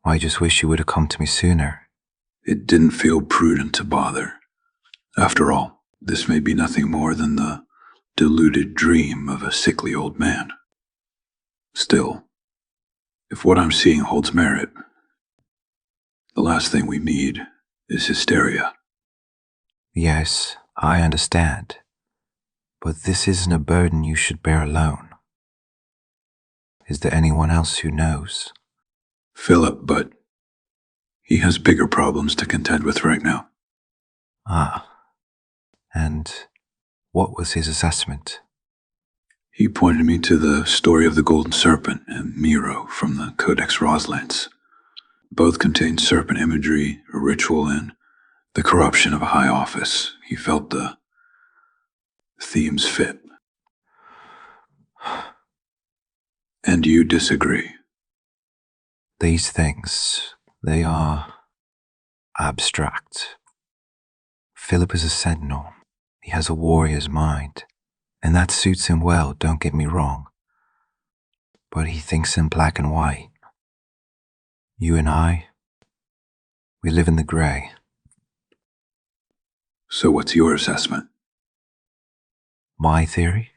I just wish you would have come to me sooner. It didn't feel prudent to bother. After all, this may be nothing more than the deluded dream of a sickly old man. Still, if what I'm seeing holds merit, the last thing we need is hysteria. Yes, I understand. But this isn't a burden you should bear alone. Is there anyone else who knows? Philip, but he has bigger problems to contend with right now. Ah, and what was his assessment? He pointed me to the story of the Golden Serpent and Miro from the Codex Roslance. Both contained serpent imagery, a ritual, and the corruption of a high office. He felt the themes fit. And you disagree? These things, they are abstract. Philip is a sentinel. He has a warrior's mind, and that suits him well, don't get me wrong. But he thinks in black and white. You and I, we live in the gray. So what's your assessment? My theory?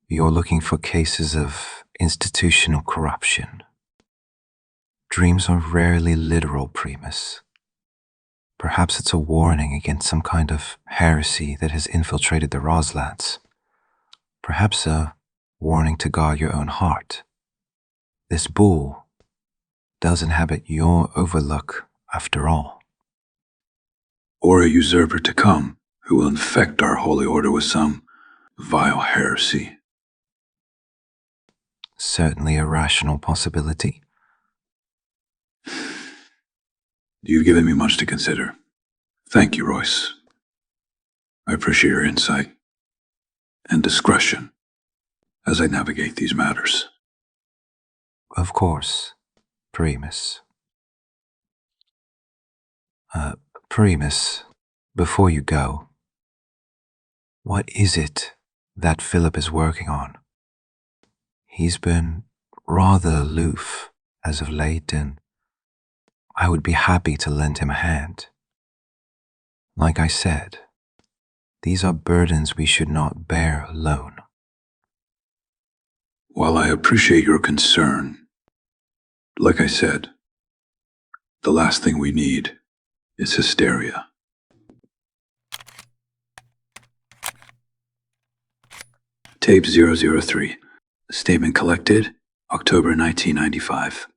You're looking for cases of institutional corruption. Dreams are rarely literal, Primus. Perhaps it's a warning against some kind of heresy that has infiltrated the Roslance. Perhaps a warning to guard your own heart. This bull does inhabit your overlook after all. Or a usurper to come who will infect our holy order with some vile heresy. Certainly a rational possibility. You've given me much to consider. Thank you, Royce. I appreciate your insight and discretion as I navigate these matters. Of course, Primus. Primus, before you go, what is it that Philip is working on? He's been rather aloof as of late, and I would be happy to lend him a hand. Like I said, these are burdens we should not bear alone. While I appreciate your concern, like I said, the last thing we need is hysteria. Tape 003. Statement collected, October 1995.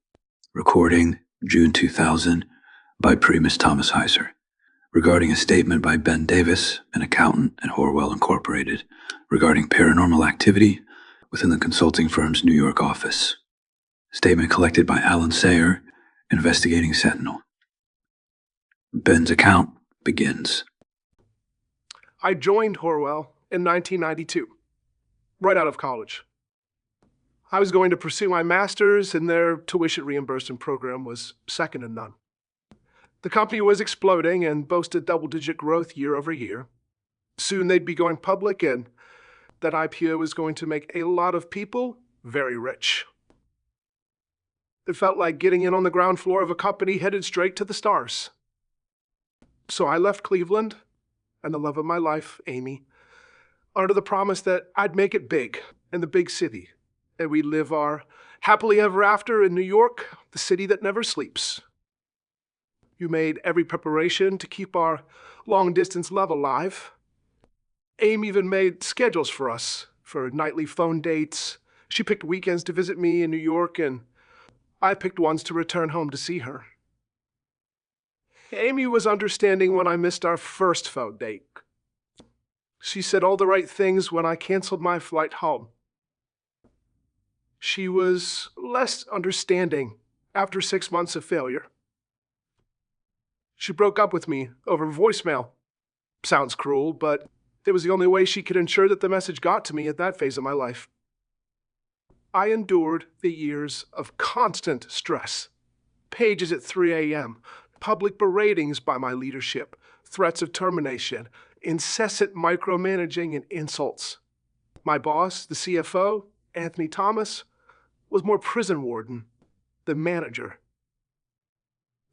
Recording, June 2000, by Primus Thomas Heiser. Regarding a statement by Ben Davis, an accountant at Horwell Inc, regarding paranormal activity within the consulting firm's New York office. Statement collected by Alan Sayer, investigating Sentinel. Ben's account begins. I joined Horwell in 1992, right out of college. I was going to pursue my master's, and their tuition reimbursement program was second to none. The company was exploding and boasted double-digit growth year over year. Soon they'd be going public, and that IPO was going to make a lot of people very rich. It felt like getting in on the ground floor of a company headed straight to the stars. So I left Cleveland and the love of my life, Amy, under the promise that I'd make it big in the big city, and we'd live our happily ever after in New York, the city that never sleeps. You made every preparation to keep our long-distance love alive. Amy even made schedules for us for nightly phone dates. She picked weekends to visit me in New York, and I picked ones to return home to see her. Amy was understanding when I missed our first phone date. She said all the right things when I canceled my flight home. She was less understanding after 6 months of failure. She broke up with me over voicemail. Sounds cruel, but it was the only way she could ensure that the message got to me at that phase of my life. I endured the years of constant stress. Pages at 3 a.m., public beratings by my leadership, threats of termination, incessant micromanaging and insults. My boss, the CFO, Anthony Thomas, was more prison warden than manager.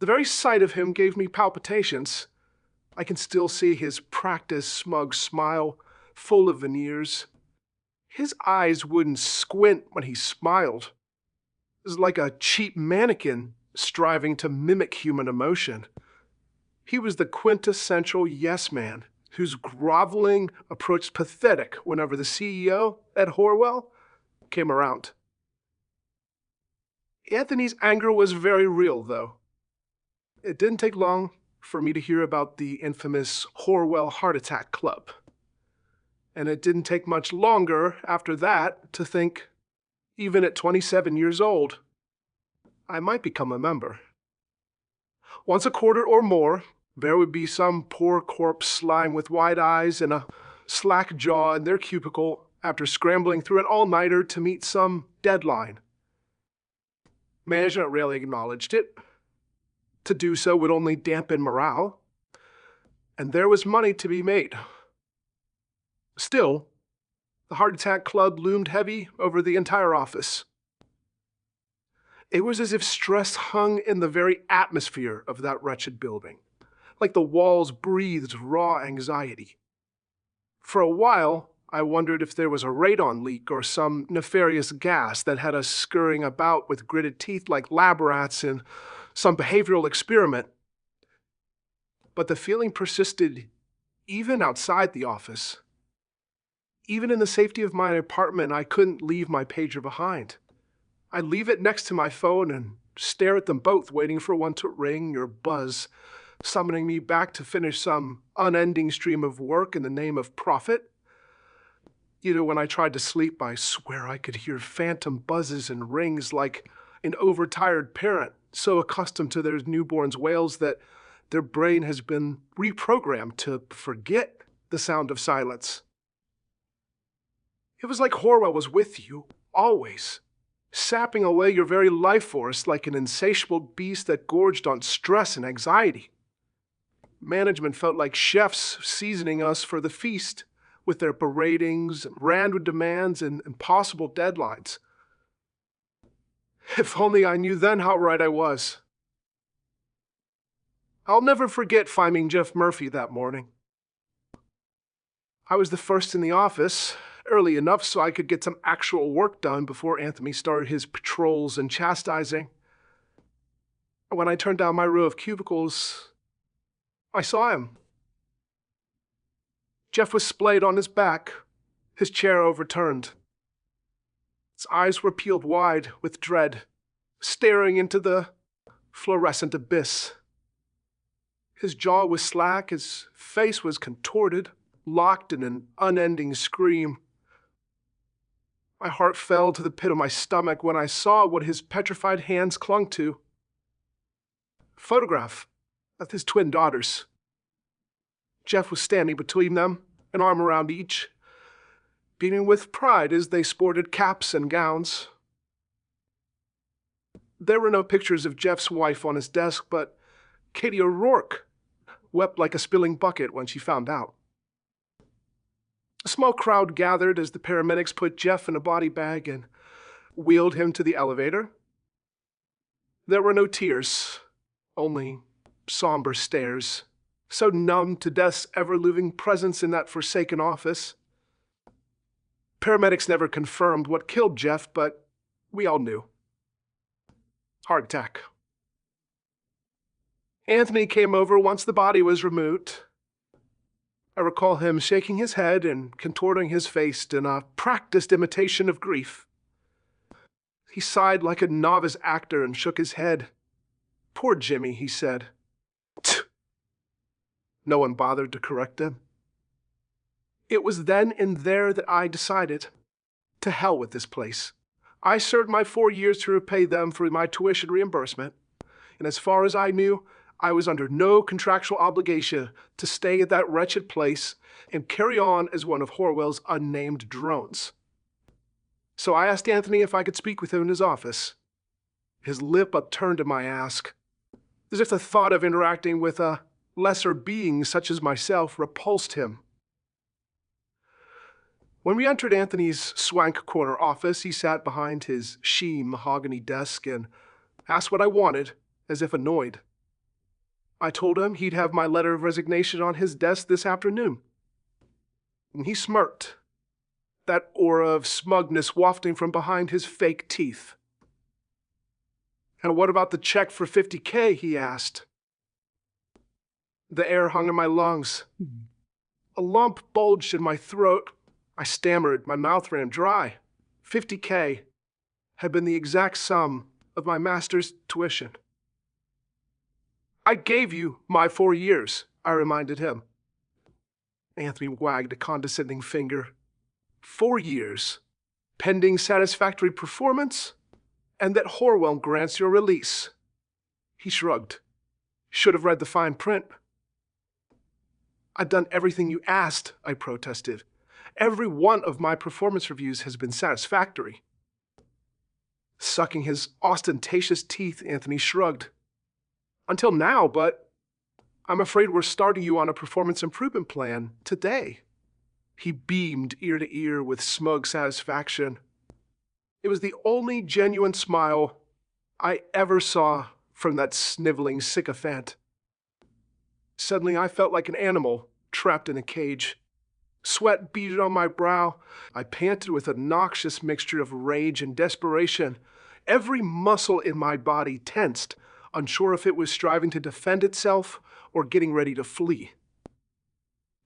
The very sight of him gave me palpitations. I can still see his practiced, smug smile, full of veneers. His eyes wouldn't squint when he smiled. It was like a cheap mannequin striving to mimic human emotion. He was the quintessential yes man, whose groveling approach pathetic whenever the CEO, Ed Horwell, came around. Anthony's anger was very real, though. It didn't take long for me to hear about the infamous Horwell Heart Attack Club. And it didn't take much longer after that to think, even at 27 years old, I might become a member. Once a quarter or more, there would be some poor corpse lying with wide eyes and a slack jaw in their cubicle after scrambling through an all-nighter to meet some deadline. Management rarely acknowledged it. To do so would only dampen morale, and there was money to be made. Still, the Heart Attack Club loomed heavy over the entire office. It was as if stress hung in the very atmosphere of that wretched building, like the walls breathed raw anxiety. For a while, I wondered if there was a radon leak or some nefarious gas that had us scurrying about with gritted teeth like lab rats in some behavioral experiment. But the feeling persisted even outside the office. Even in the safety of my apartment, I couldn't leave my pager behind. I'd leave it next to my phone and stare at them both, waiting for one to ring or buzz, summoning me back to finish some unending stream of work in the name of profit. When I tried to sleep, I swear I could hear phantom buzzes and rings like an overtired parent, so accustomed to their newborn's wails that their brain has been reprogrammed to forget the sound of silence. It was like Horwell was with you, always, sapping away your very life force like an insatiable beast that gorged on stress and anxiety. Management felt like chefs seasoning us for the feast, with their beratings, random demands, and impossible deadlines. If only I knew then how right I was. I'll never forget finding Jeff Murphy that morning. I was the first in the office, early enough so I could get some actual work done before Anthony started his patrols and chastising. When I turned down my row of cubicles, I saw him. Jeff was splayed on his back, his chair overturned. His eyes were peeled wide with dread, staring into the fluorescent abyss. His jaw was slack, his face was contorted, locked in an unending scream. My heart fell to the pit of my stomach when I saw what his petrified hands clung to. A photograph of his twin daughters. Jeff was standing between them, an arm around each, beaming with pride as they sported caps and gowns. There were no pictures of Jeff's wife on his desk, but Katie O'Rourke wept like a spilling bucket when she found out. A small crowd gathered as the paramedics put Jeff in a body bag and wheeled him to the elevator. There were no tears, only somber stares, so numb to death's ever-looming presence in that forsaken office. Paramedics never confirmed what killed Jeff, but we all knew. Heart attack. Anthony came over once the body was removed. I recall him shaking his head and contorting his face in a practiced imitation of grief. He sighed like a novice actor and shook his head. "Poor Jimmy," he said. Tch. No one bothered to correct him. It was then and there that I decided, to hell with this place. I served my 4 years to repay them for my tuition reimbursement, and as far as I knew, I was under no contractual obligation to stay at that wretched place and carry on as one of Horwell's unnamed drones. So I asked Anthony if I could speak with him in his office. His lip upturned at my ask, as if the thought of interacting with a lesser being such as myself repulsed him. When we entered Anthony's swank corner office, he sat behind his sheen mahogany desk and asked what I wanted, as if annoyed. I told him he'd have my letter of resignation on his desk this afternoon. And he smirked, that aura of smugness wafting from behind his fake teeth. "And what about the check for $50K, he asked. The air hung in my lungs. A lump bulged in my throat. I stammered, my mouth ran dry. $50K had been the exact sum of my master's tuition. "I gave you my 4 years," I reminded him. Anthony wagged a condescending finger. 4 years, pending satisfactory performance, and that Horwell grants your release. He shrugged. Should have read the fine print. "I've done everything you asked," I protested. "Every one of my performance reviews has been satisfactory." Sucking his ostentatious teeth, Anthony shrugged. "Until now, but I'm afraid we're starting you on a performance improvement plan today." He beamed ear to ear with smug satisfaction. It was the only genuine smile I ever saw from that sniveling sycophant. Suddenly I felt like an animal trapped in a cage. Sweat beaded on my brow. I panted with a noxious mixture of rage and desperation. Every muscle in my body tensed, unsure if it was striving to defend itself or getting ready to flee.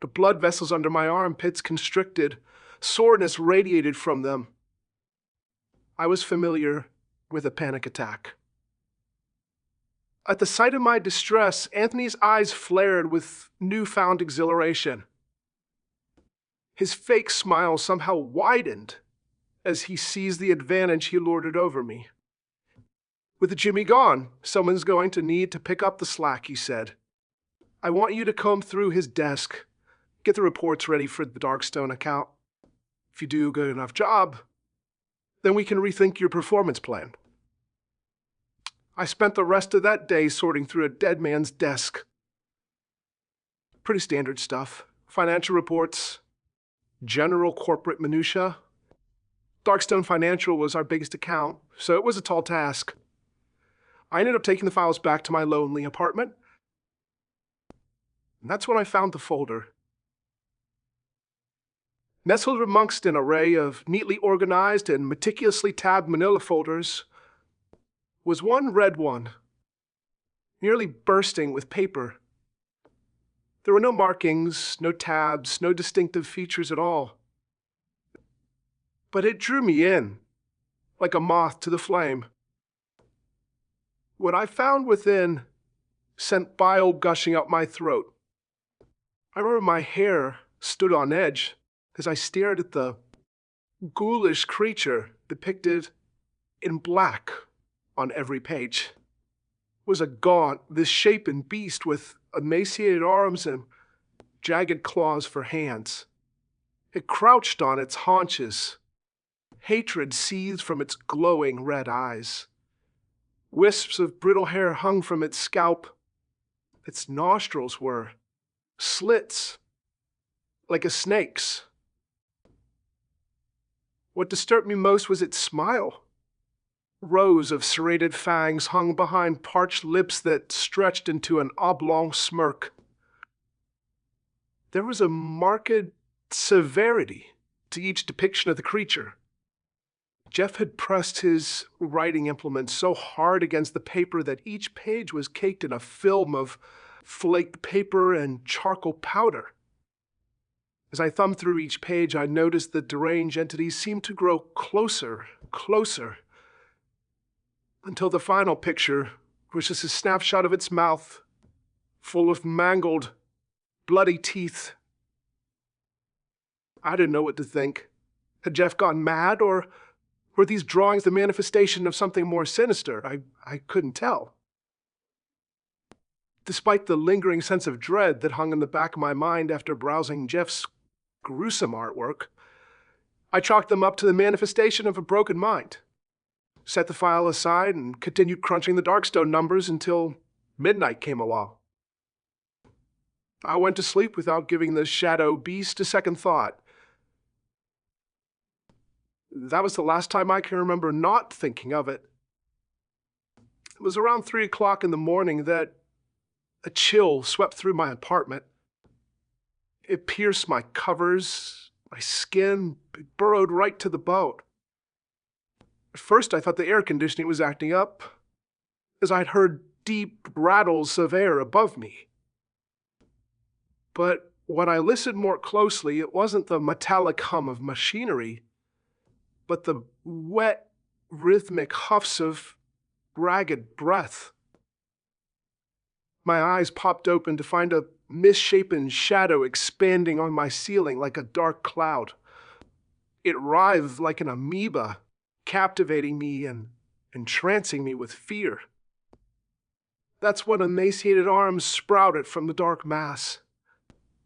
The blood vessels under my armpits constricted. Soreness radiated from them. I was familiar with a panic attack. At the sight of my distress, Anthony's eyes flared with newfound exhilaration. His fake smile somehow widened as he seized the advantage he lorded over me. "With Jimmy gone, someone's going to need to pick up the slack," he said. "I want you to comb through his desk, get the reports ready for the Darkstone account. If you do a good enough job, then we can rethink your performance plan." I spent the rest of that day sorting through a dead man's desk. Pretty standard stuff. Financial reports, general corporate minutia. Darkstone Financial was our biggest account, so it was a tall task. I ended up taking the files back to my lonely apartment, and that's when I found the folder. Nestled amongst an array of neatly organized and meticulously tabbed manila folders was one red one, nearly bursting with paper. There were no markings, no tabs, no distinctive features at all. But it drew me in, like a moth to the flame. What I found within sent bile gushing up my throat. I remember my hair stood on edge as I stared at the ghoulish creature depicted in black on every page. It was a gaunt, misshapen beast with emaciated arms and jagged claws for hands. It crouched on its haunches. Hatred seethed from its glowing red eyes. Wisps of brittle hair hung from its scalp. Its nostrils were slits, like a snake's. What disturbed me most was its smile. Rows of serrated fangs hung behind parched lips that stretched into an oblong smirk. There was a marked severity to each depiction of the creature. Jeff had pressed his writing implement so hard against the paper that each page was caked in a film of flaked paper and charcoal powder. As I thumbed through each page, I noticed the deranged entities seemed to grow closer, until the final picture was just a snapshot of its mouth, full of mangled, bloody teeth. I didn't know what to think. Had Jeff gone mad, or were these drawings the manifestation of something more sinister? I couldn't tell. Despite the lingering sense of dread that hung in the back of my mind after browsing Jeff's gruesome artwork, I chalked them up to the manifestation of a broken mind, set the file aside, and continued crunching the Darkstone numbers until midnight came along. I went to sleep without giving the shadow beast a second thought. That was the last time I can remember not thinking of it. It was around 3 o'clock in the morning that a chill swept through my apartment. It pierced my covers, my skin, it burrowed right to the bone. At first I thought the air conditioning was acting up, as I'd heard deep rattles of air above me. But when I listened more closely, it wasn't the metallic hum of machinery, but the wet, rhythmic huffs of ragged breath. My eyes popped open to find a misshapen shadow expanding on my ceiling like a dark cloud. It writhed like an amoeba, captivating me and entrancing me with fear. That's when emaciated arms sprouted from the dark mass.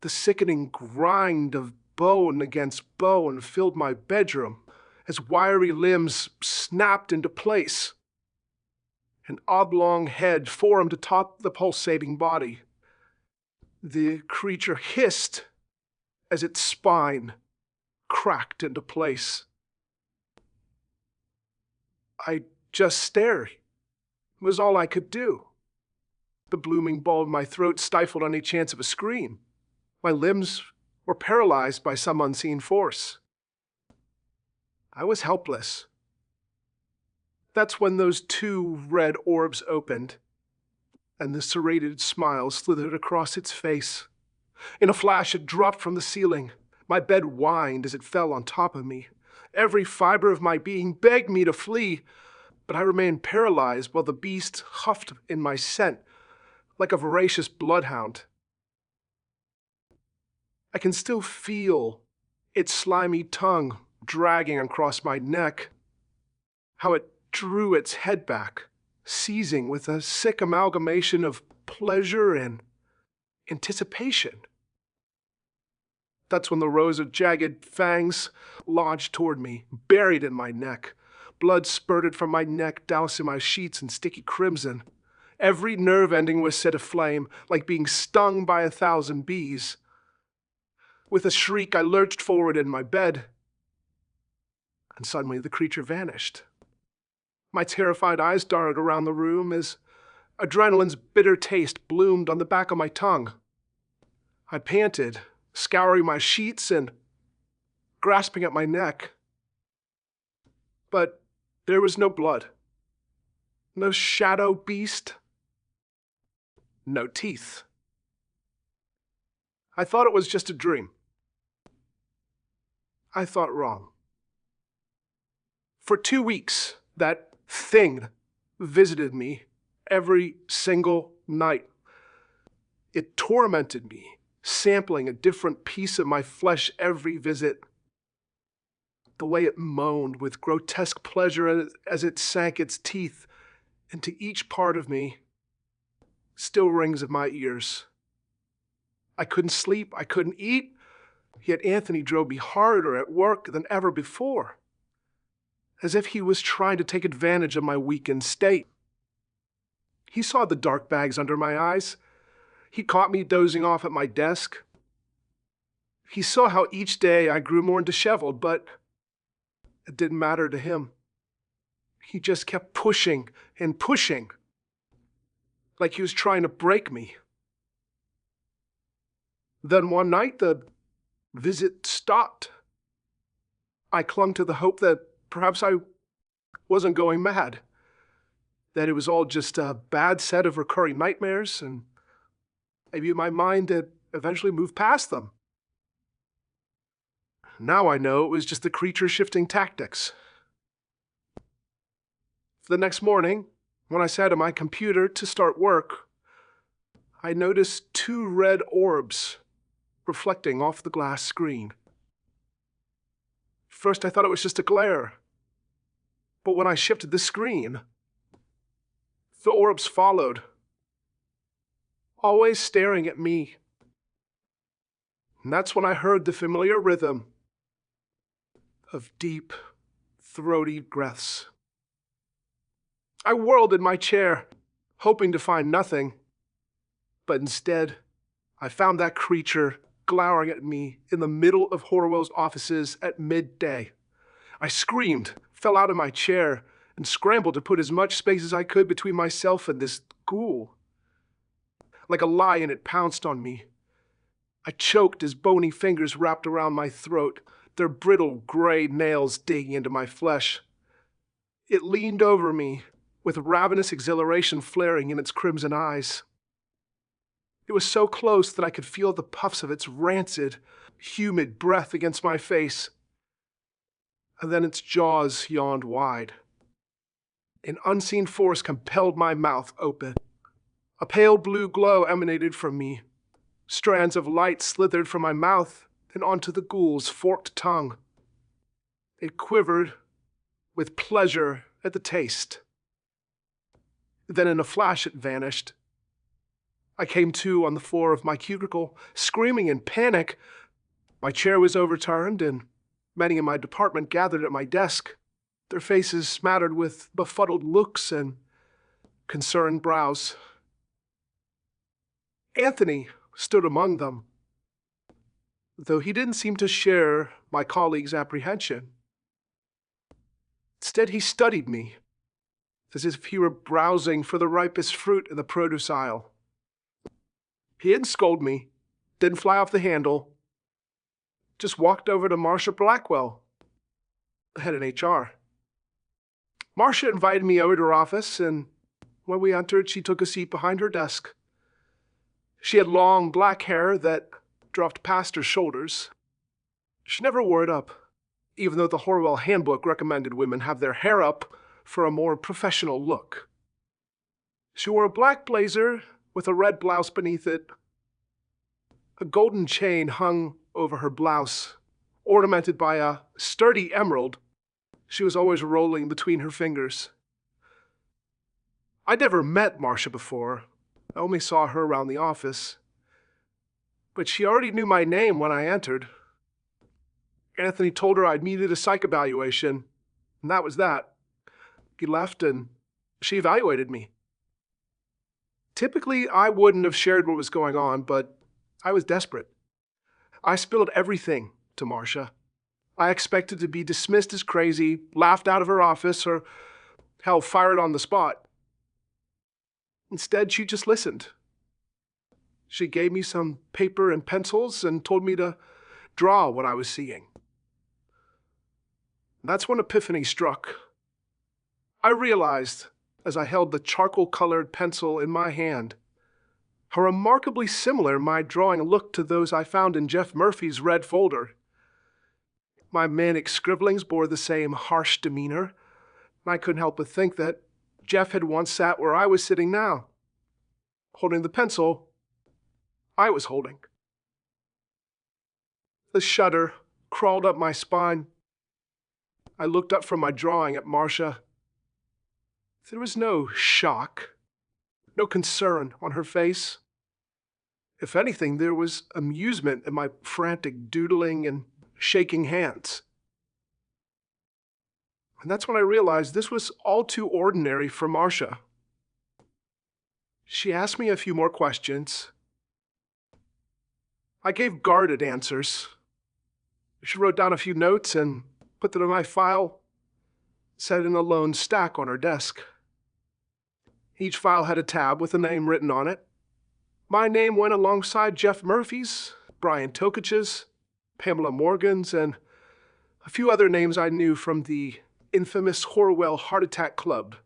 The sickening grind of bone against bone filled my bedroom as wiry limbs snapped into place. An oblong head formed atop the pulsating body. The creature hissed as its spine cracked into place. I just stared. It was all I could do. The blooming ball of my throat stifled any chance of a scream. My limbs were paralyzed by some unseen force. I was helpless. That's when those two red orbs opened, and the serrated smile slithered across its face. In a flash, it dropped from the ceiling. My bed whined as it fell on top of me. Every fiber of my being begged me to flee, but I remained paralyzed while the beast huffed in my scent like a voracious bloodhound. I can still feel its slimy tongue dragging across my neck, how it drew its head back, seizing with a sick amalgamation of pleasure and anticipation. That's when the rows of jagged fangs lodged toward me, buried in my neck. Blood spurted from my neck, dousing my sheets in sticky crimson. Every nerve ending was set aflame, like being stung by 1,000 bees. With a shriek, I lurched forward in my bed, and suddenly the creature vanished. My terrified eyes darted around the room as adrenaline's bitter taste bloomed on the back of my tongue. I panted, scouring my sheets and grasping at my neck. But there was no blood, no shadow beast, no teeth. I thought it was just a dream. I thought wrong. For 2 weeks, that thing visited me every single night. It tormented me, sampling a different piece of my flesh every visit. The way it moaned with grotesque pleasure as it sank its teeth into each part of me still rings in my ears. I couldn't sleep, I couldn't eat, yet Anthony drove me harder at work than ever before, as if he was trying to take advantage of my weakened state. He saw the dark bags under my eyes. He caught me dozing off at my desk. He saw how each day I grew more disheveled, but it didn't matter to him. He just kept pushing and pushing, like he was trying to break me. Then one night, the visit stopped. I clung to the hope that perhaps I wasn't going mad, that it was all just a bad set of recurring nightmares, and maybe my mind had eventually moved past them. Now I know it was just the creature shifting tactics. The next morning, when I sat at my computer to start work, I noticed 2 red orbs reflecting off the glass screen. First, I thought it was just a glare. But when I shifted the screen, the orbs followed, always staring at me. And that's when I heard the familiar rhythm of deep, throaty breaths. I whirled in my chair, hoping to find nothing, but instead, I found that creature glowering at me in the middle of Horwell's offices at midday. I screamed, fell out of my chair, and scrambled to put as much space as I could between myself and this ghoul. Like a lion, it pounced on me. I choked as bony fingers wrapped around my throat, their brittle gray nails digging into my flesh. It leaned over me, with ravenous exhilaration flaring in its crimson eyes. It was so close that I could feel the puffs of its rancid, humid breath against my face. And then its jaws yawned wide. An unseen force compelled my mouth open. A pale blue glow emanated from me. Strands of light slithered from my mouth and onto the ghoul's forked tongue. It quivered with pleasure at the taste. Then in a flash it vanished. I came to on the floor of my cubicle, screaming in panic. My chair was overturned, and many in my department gathered at my desk, their faces smattered with befuddled looks and concerned brows. Anthony stood among them, though he didn't seem to share my colleague's apprehension. Instead, he studied me, as if he were browsing for the ripest fruit in the produce aisle. He didn't scold me, didn't fly off the handle, just walked over to Marcia Blackwell, the head of HR. Marcia invited me over to her office, and when we entered, she took a seat behind her desk. She had long black hair that dropped past her shoulders. She never wore it up, even though the Horwell handbook recommended women have their hair up for a more professional look. She wore a black blazer with a red blouse beneath it. A golden chain hung over her blouse, ornamented by a sturdy emerald she was always rolling between her fingers. I'd never met Marcia before. I only saw her around the office. But she already knew my name when I entered. Anthony told her I'd needed a psych evaluation, and that was that. He left, and she evaluated me. Typically, I wouldn't have shared what was going on, but I was desperate. I spilled everything to Marcia. I expected to be dismissed as crazy, laughed out of her office, or hell, fired on the spot. Instead, she just listened. She gave me some paper and pencils and told me to draw what I was seeing. That's when epiphany struck. I realized, as I held the charcoal-colored pencil in my hand, how remarkably similar my drawing looked to those I found in Jeff Murphy's red folder. My manic scribblings bore the same harsh demeanor, and I couldn't help but think that Jeff had once sat where I was sitting now, holding the pencil I was holding. The shudder crawled up my spine. I looked up from my drawing at Marcia. There was no shock, no concern on her face. If anything, there was amusement in my frantic doodling and shaking hands. And that's when I realized this was all too ordinary for Marcia. She asked me a few more questions. I gave guarded answers. She wrote down a few notes and put them in my file, set in a lone stack on her desk. Each file had a tab with a name written on it. My name went alongside Jeff Murphy's, Brian Tokich's, Pamela Morgan's, and a few other names I knew from the infamous Horwell Heart Attack Club.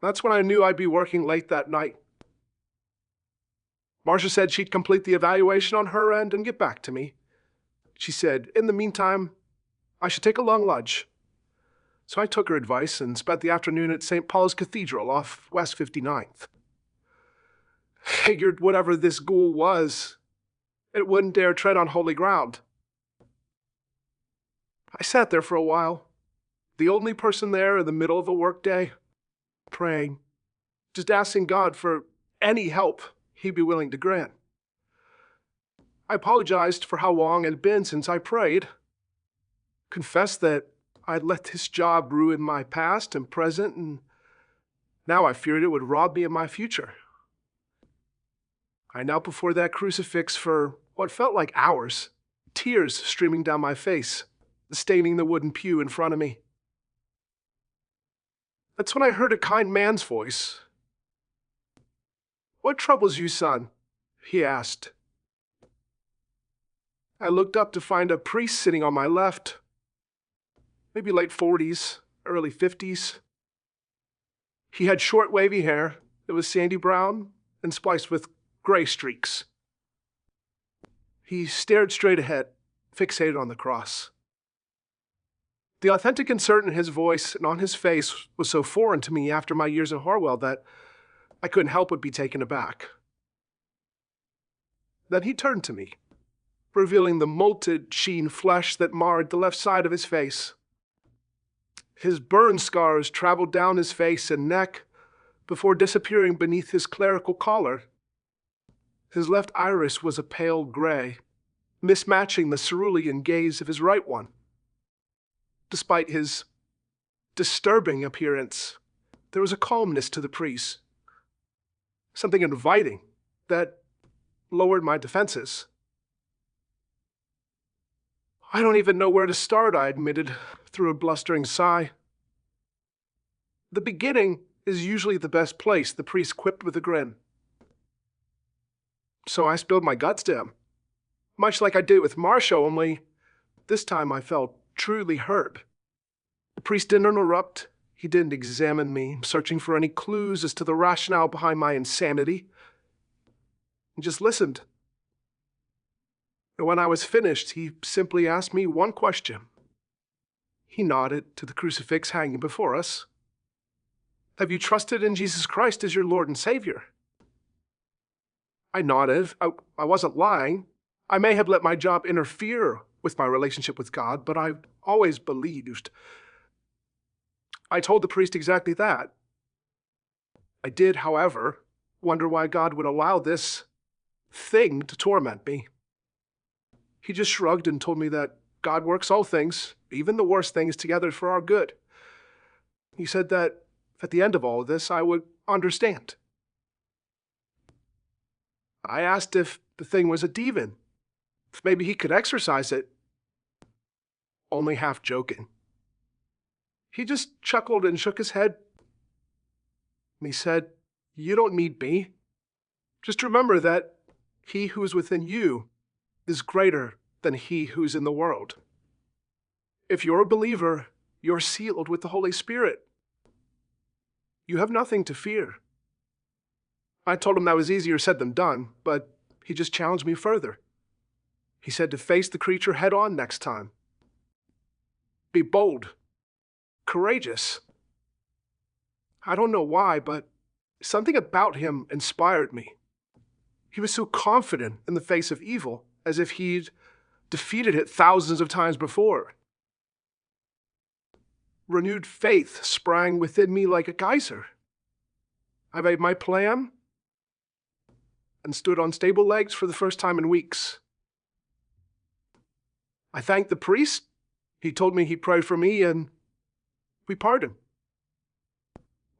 That's when I knew I'd be working late that night. Marcia said she'd complete the evaluation on her end and get back to me. She said, in the meantime, I should take a long lunch. So I took her advice and spent the afternoon at St. Paul's Cathedral off West 59th. Figured whatever this ghoul was, it wouldn't dare tread on holy ground. I sat there for a while, the only person there in the middle of a workday, praying, just asking God for any help He'd be willing to grant. I apologized for how long it had been since I prayed, confessed that I'd let this job ruin my past and present, and now I feared it would rob me of my future. I knelt before that crucifix for what felt like hours, tears streaming down my face, staining the wooden pew in front of me. That's when I heard a kind man's voice. "What troubles you, son?" he asked. I looked up to find a priest sitting on my left, maybe late 40s, early 50s. He had short, wavy hair that was sandy brown and spliced with gray streaks. He stared straight ahead, fixated on the cross. The authentic concern in his voice and on his face was so foreign to me after my years in Horwell that I couldn't help but be taken aback. Then he turned to me, revealing the molted sheen flesh that marred the left side of his face. His burn scars traveled down his face and neck before disappearing beneath his clerical collar. His left iris was a pale gray, mismatching the cerulean gaze of his right one. Despite his disturbing appearance, there was a calmness to the priest, something inviting that lowered my defenses. "I don't even know where to start," I admitted through a blustering sigh. "The beginning is usually the best place," the priest quipped with a grin. So I spilled my guts to him, much like I did with Marcia, only this time I felt truly hurt. The priest didn't erupt. He didn't examine me, searching for any clues as to the rationale behind my insanity. He just listened. And when I was finished, he simply asked me one question. He nodded to the crucifix hanging before us. "Have you trusted in Jesus Christ as your Lord and Savior?" I nodded. I wasn't lying. I may have let my job interfere with my relationship with God, but I always believed. I told the priest exactly that. I did, however, wonder why God would allow this thing to torment me. He just shrugged and told me that God works all things, even the worst things, together for our good. He said that at the end of all of this, I would understand. I asked if the thing was a demon, if maybe he could exorcise it, only half joking. He just chuckled and shook his head. And he said, "You don't need me. Just remember that he who is within you is greater than he who's in the world. If you're a believer, you're sealed with the Holy Spirit. You have nothing to fear." I told him that was easier said than done, but he just challenged me further. He said to face the creature head on next time. Be bold, courageous. I don't know why, but something about him inspired me. He was so confident in the face of evil, as if he'd defeated it thousands of times before. Renewed faith sprang within me like a geyser. I made my plan and stood on stable legs for the first time in weeks. I thanked the priest. He told me he'd pray for me, and we parted.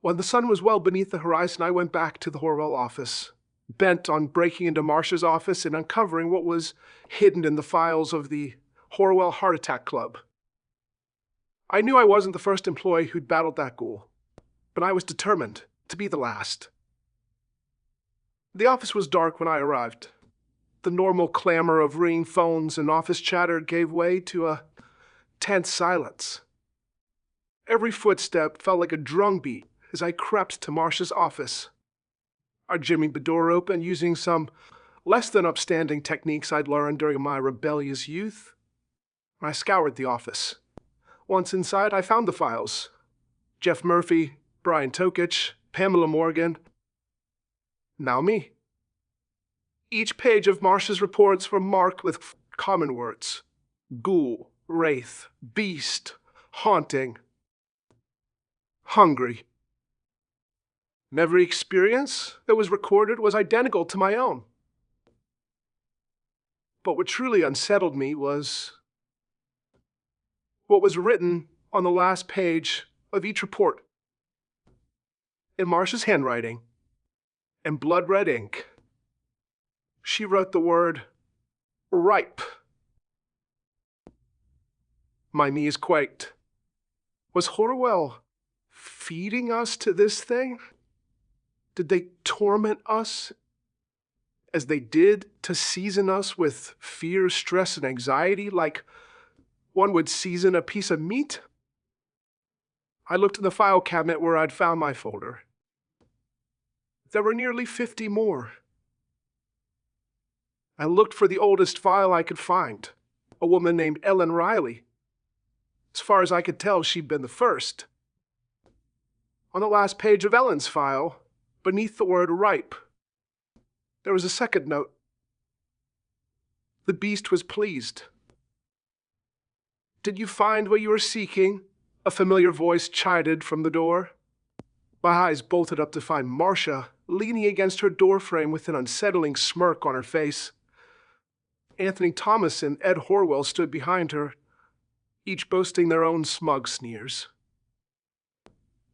When the sun was well beneath the horizon, I went back to the Horwell office, bent on breaking into Marcia's office and uncovering what was hidden in the files of the Horwell Heart Attack Club. I knew I wasn't the first employee who'd battled that ghoul, but I was determined to be the last. The office was dark when I arrived. The normal clamor of ringing phones and office chatter gave way to a tense silence. Every footstep felt like a drumbeat as I crept to Marcia's office. I jimmied the door open using some less than upstanding techniques I'd learned during my rebellious youth. I scoured the office. Once inside, I found the files. Jeff Murphy, Brian Tokich, Pamela Morgan. Now me. Each page of Marcia's reports were marked with common words. Ghoul, wraith, beast, haunting, hungry. And every experience that was recorded was identical to my own. But what truly unsettled me was what was written on the last page of each report. In Marcia's handwriting, in blood-red ink, she wrote the word ripe My knees quaked. Was Horwell feeding us to this thing? Did they torment us as they did to season us with fear, stress, and anxiety like one would season a piece of meat? I looked in the file cabinet where I'd found my folder. There were nearly 50 more. I looked for the oldest file I could find, a woman named Ellen Riley. As far as I could tell, she'd been the first. On the last page of Ellen's file, beneath the word ripe, there was a second note. The beast was pleased. Did you find what you were seeking? A familiar voice chided from the door. My eyes bolted up to find Marcia leaning against her doorframe with an unsettling smirk on her face. Anthony Thomas and Ed Horwell stood behind her, each boasting their own smug sneers.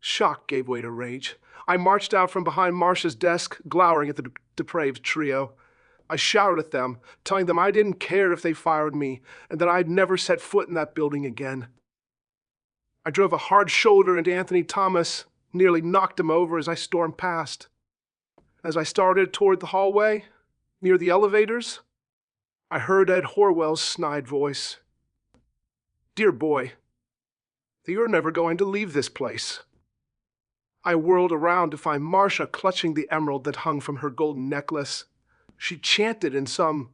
Shock gave way to rage. I marched out from behind Marcia's desk, glowering at the depraved trio. I shouted at them, telling them I didn't care if they fired me, and that I'd never set foot in that building again. I drove a hard shoulder into Anthony Thomas, nearly knocked him over as I stormed past. As I started toward the hallway, near the elevators, I heard Ed Horwell's snide voice. Dear boy, you're never going to leave this place. I whirled around to find Marcia clutching the emerald that hung from her golden necklace. She chanted in some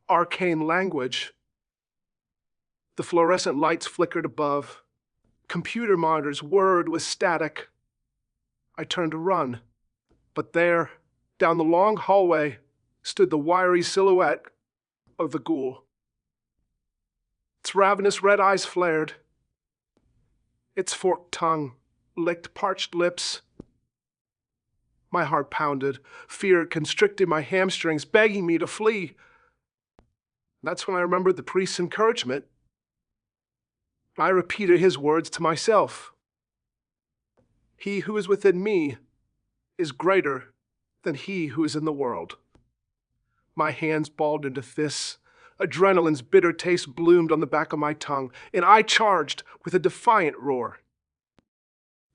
arcane language. The fluorescent lights flickered above. Computer monitors whirred with static. I turned to run, but there, down the long hallway, stood the wiry silhouette of the ghoul. Its ravenous red eyes flared. Its forked tongue licked parched lips. My heart pounded. Fear constricted my hamstrings, begging me to flee. That's when I remembered the priest's encouragement. I repeated his words to myself. He who is within me is greater than he who is in the world. My hands balled into fists. Adrenaline's bitter taste bloomed on the back of my tongue, and I charged with a defiant roar.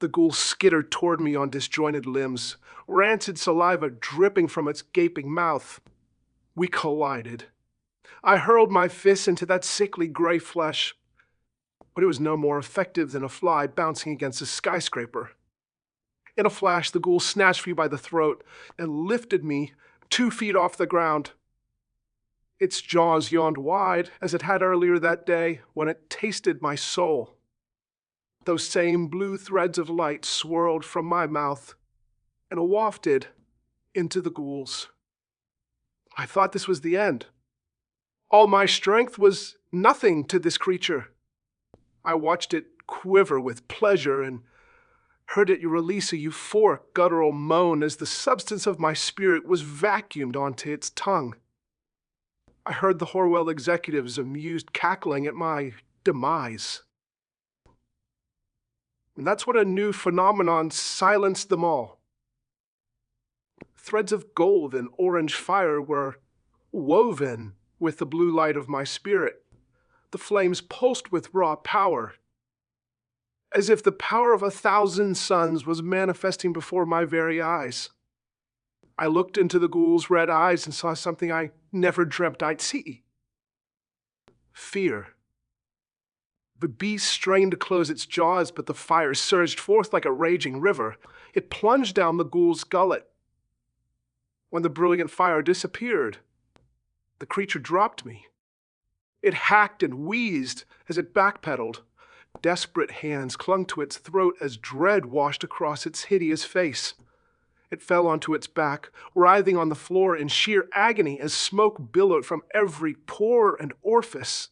The ghoul skittered toward me on disjointed limbs, rancid saliva dripping from its gaping mouth. We collided. I hurled my fists into that sickly gray flesh, but it was no more effective than a fly bouncing against a skyscraper. In a flash, the ghoul snatched me by the throat and lifted me 2 feet off the ground. Its jaws yawned wide, as it had earlier that day when it tasted my soul. Those same blue threads of light swirled from my mouth and wafted into the ghoul's. I thought this was the end. All my strength was nothing to this creature. I watched it quiver with pleasure and heard it release a euphoric guttural moan as the substance of my spirit was vacuumed onto its tongue. I heard the Horwell executives' amused cackling at my demise. And that's when a new phenomenon silenced them all. Threads of gold and orange fire were woven with the blue light of my spirit. The flames pulsed with raw power, as if the power of 1,000 suns was manifesting before my very eyes. I looked into the ghoul's red eyes and saw something I never dreamt I'd see. Fear. The beast strained to close its jaws, but the fire surged forth like a raging river. It plunged down the ghoul's gullet. When the brilliant fire disappeared, the creature dropped me. It hacked and wheezed as it backpedaled. Desperate hands clung to its throat as dread washed across its hideous face. It fell onto its back, writhing on the floor in sheer agony as smoke billowed from every pore and orifice.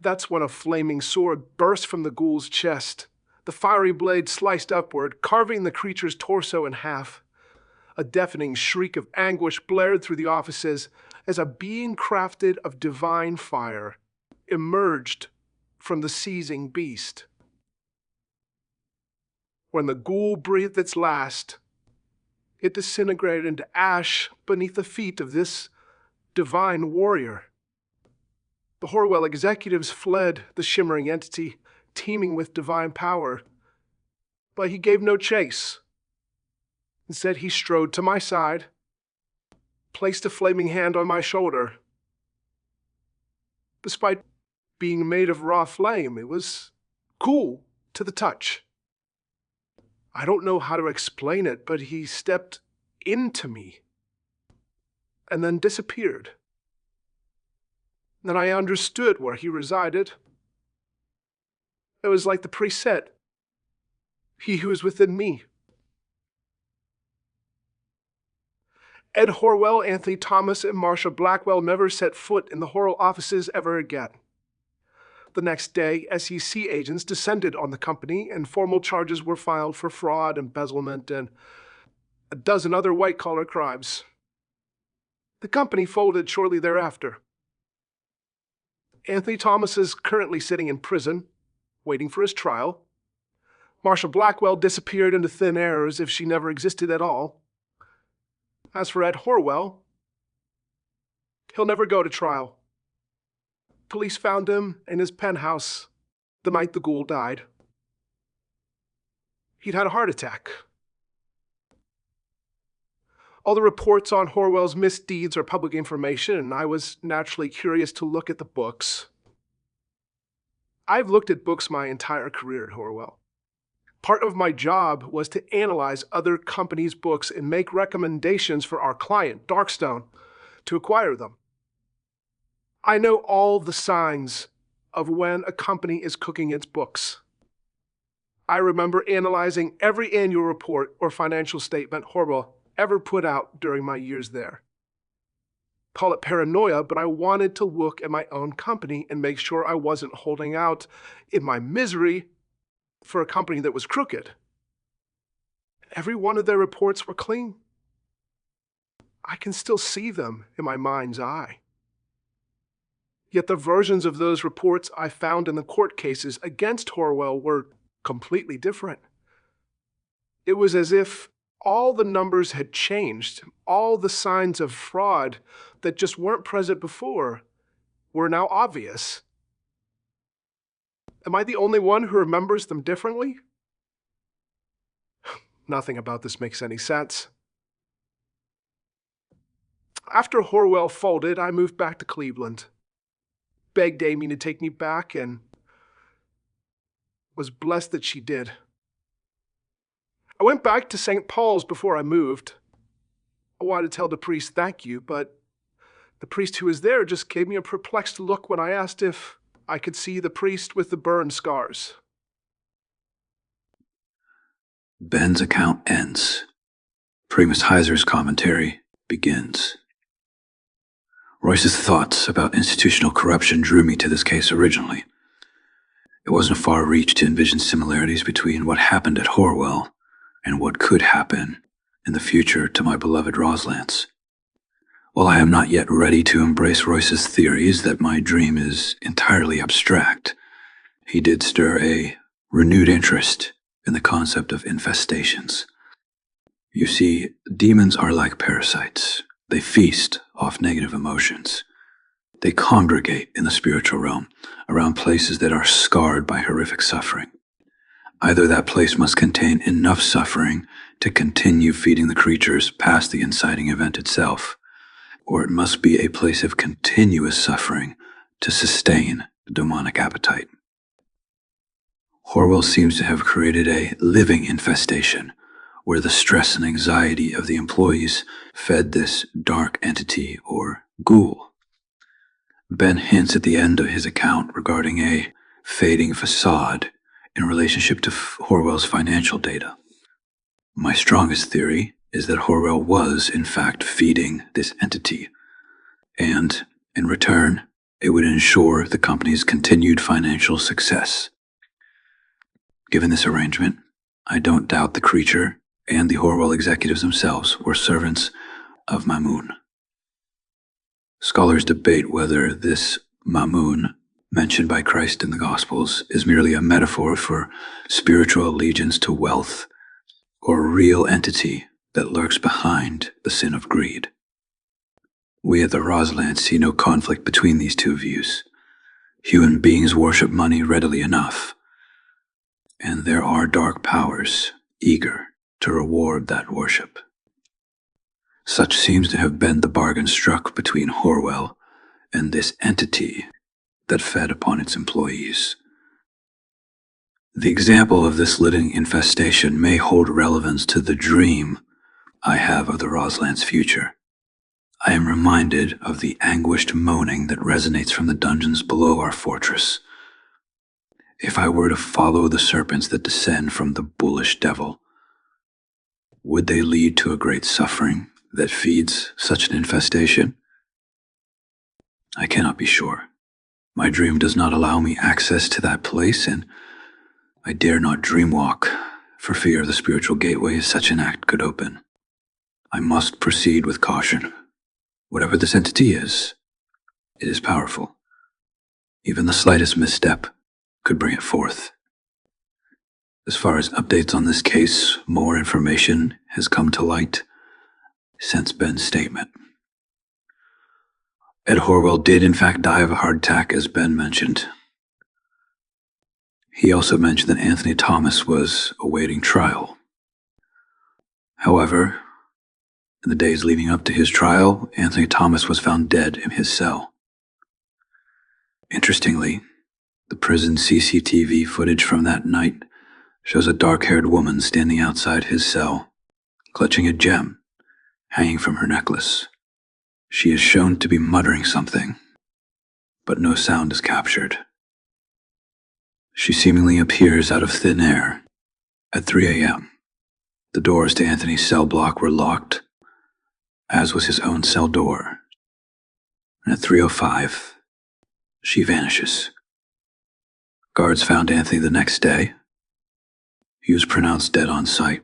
That's when a flaming sword burst from the ghoul's chest. The fiery blade sliced upward, carving the creature's torso in half. A deafening shriek of anguish blared through the offices as a being crafted of divine fire emerged from the seizing beast. When the ghoul breathed its last, it disintegrated into ash beneath the feet of this divine warrior. The Horwell executives fled the shimmering entity, teeming with divine power, but he gave no chase. Instead, he strode to my side, placed a flaming hand on my shoulder. Despite being made of raw flame, it was cool to the touch. I don't know how to explain it, but he stepped into me and then disappeared. Then I understood where he resided. It was like the priest said, he who is within me. Ed Horwell, Anthony Thomas, and Marsha Blackwell never set foot in the Horwell offices ever again. The next day, SEC agents descended on the company, and formal charges were filed for fraud, embezzlement, and a dozen other white-collar crimes. The company folded shortly thereafter. Anthony Thomas is currently sitting in prison, waiting for his trial. Marsha Blackwell disappeared into thin air as if she never existed at all. As for Ed Horwell, he'll never go to trial. Police found him in his penthouse the night the ghoul died. He'd had a heart attack. All the reports on Horwell's misdeeds are public information, and I was naturally curious to look at the books. I've looked at books my entire career at Horwell. Part of my job was to analyze other companies' books and make recommendations for our client, Darkstone, to acquire them. I know all the signs of when a company is cooking its books. I remember analyzing every annual report or financial statement Horwell ever put out during my years there. Call it paranoia, but I wanted to look at my own company and make sure I wasn't holding out in my misery for a company that was crooked. Every one of their reports were clean. I can still see them in my mind's eye. Yet the versions of those reports I found in the court cases against Horwell were completely different. It was as if all the numbers had changed. All the signs of fraud that just weren't present before were now obvious. Am I the only one who remembers them differently? Nothing about this makes any sense. After Horwell folded, I moved back to Cleveland. Begged Amy to take me back and was blessed that she did. I went back to St. Paul's before I moved. I wanted to tell the priest thank you, but the priest who was there just gave me a perplexed look when I asked if I could see the priest with the burn scars. Ben's account ends. Primus Heiser's commentary begins. Royce's thoughts about institutional corruption drew me to this case originally. It wasn't a far reach to envision similarities between what happened at Horwell and what could happen in the future to my beloved Roslance. While I am not yet ready to embrace Royce's theories that my dream is entirely abstract, he did stir a renewed interest in the concept of infestations. You see, demons are like parasites. They feast off negative emotions. They congregate in the spiritual realm around places that are scarred by horrific suffering. Either that place must contain enough suffering to continue feeding the creatures past the inciting event itself, or it must be a place of continuous suffering to sustain the demonic appetite. Horwell seems to have created a living infestation where the stress and anxiety of the employees fed this dark entity or ghoul. Ben hints at the end of his account regarding a fading facade in relationship to Horwell's financial data. My strongest theory is that Horwell was, in fact, feeding this entity, and, in return, it would ensure the company's continued financial success. Given this arrangement, I don't doubt the creature and the Horwell executives themselves were servants of Mamun. Scholars debate whether this Mamun, mentioned by Christ in the Gospels, is merely a metaphor for spiritual allegiance to wealth, or a real entity that lurks behind the sin of greed. We at the Roslance see no conflict between these two views. Human beings worship money readily enough, and there are dark powers eager to reward that worship. Such seems to have been the bargain struck between Horwell and this entity that fed upon its employees. The example of this living infestation may hold relevance to the dream I have of the Roslance future. I am reminded of the anguished moaning that resonates from the dungeons below our fortress. If I were to follow the serpents that descend from the bullish devil, would they lead to a great suffering that feeds such an infestation? I cannot be sure. My dream does not allow me access to that place, and I dare not dreamwalk for fear of the spiritual gateway such an act could open. I must proceed with caution. Whatever this entity is, it is powerful. Even the slightest misstep could bring it forth. As far as updates on this case, more information has come to light since Ben's statement. Ed Horwell did in fact die of a heart attack, as Ben mentioned. He also mentioned that Anthony Thomas was awaiting trial. However, in the days leading up to his trial, Anthony Thomas was found dead in his cell. Interestingly, the prison CCTV footage from that night shows a dark-haired woman standing outside his cell, clutching a gem hanging from her necklace. She is shown to be muttering something, but no sound is captured. She seemingly appears out of thin air at 3 a.m. The doors to Anthony's cell block were locked, as was his own cell door. And at 3:05, she vanishes. Guards found Anthony the next day. He was pronounced dead on sight.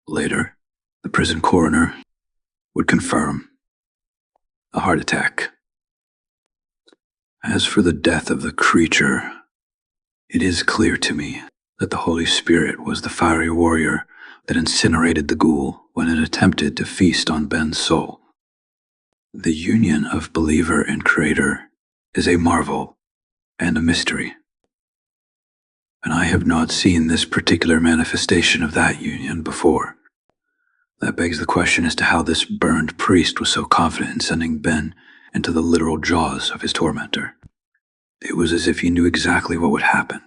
Later, the prison coroner would confirm a heart attack. As for the death of the creature, it is clear to me that the Holy Spirit was the fiery warrior that incinerated the ghoul when it attempted to feast on Ben's soul. The union of believer and creator is a marvel and a mystery, and I have not seen this particular manifestation of that union before. That begs the question as to how this burned priest was so confident in sending Ben into the literal jaws of his tormentor. It was as if he knew exactly what would happen.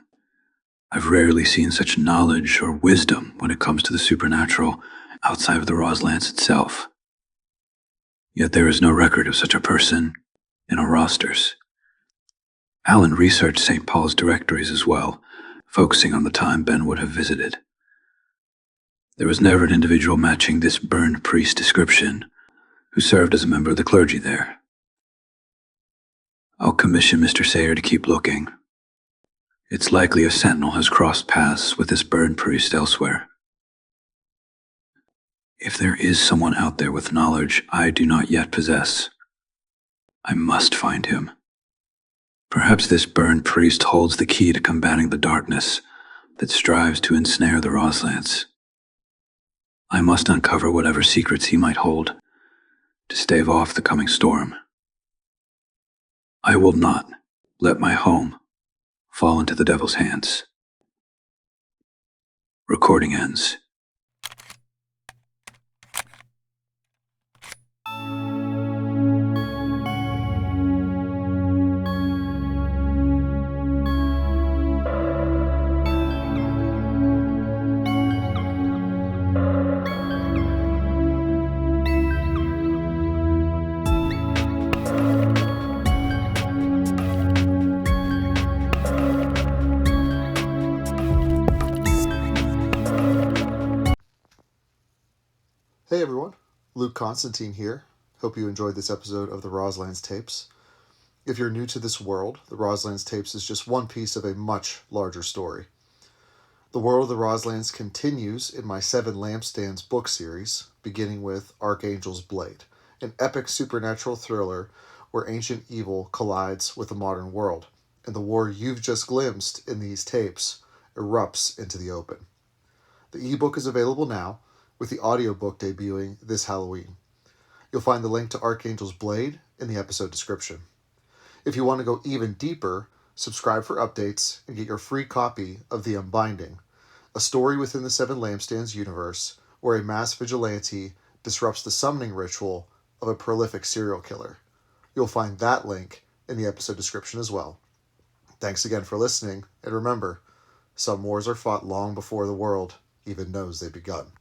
I've rarely seen such knowledge or wisdom when it comes to the supernatural outside of the Roslance itself. Yet there is no record of such a person in our rosters. Alan researched St. Paul's directories as well, focusing on the time Ben would have visited. There was never an individual matching this burned priest description who served as a member of the clergy there. I'll commission Mr. Sayer to keep looking. It's likely a sentinel has crossed paths with this burned priest elsewhere. If there is someone out there with knowledge I do not yet possess, I must find him. Perhaps this burned priest holds the key to combating the darkness that strives to ensnare the Roslance. I must uncover whatever secrets he might hold to stave off the coming storm. I will not let my home fall into the devil's hands. Recording ends. Hey everyone, Luke Constantine here. Hope you enjoyed this episode of the Roslance Tapes. If you're new to this world, the Roslance Tapes is just one piece of a much larger story. The world of the Roslance continues in my Seven Lampstands book series, beginning with Archangel's Blade, an epic supernatural thriller where ancient evil collides with the modern world, and the war you've just glimpsed in these tapes erupts into the open. The ebook is available now, with the audiobook debuting this Halloween. You'll find the link to Archangel's Blade in the episode description. If you want to go even deeper, subscribe for updates and get your free copy of The Unbinding, a story within the Seven Lampstands universe where a mass vigilante disrupts the summoning ritual of a prolific serial killer. You'll find that link in the episode description as well. Thanks again for listening, and remember, some wars are fought long before the world even knows they've begun.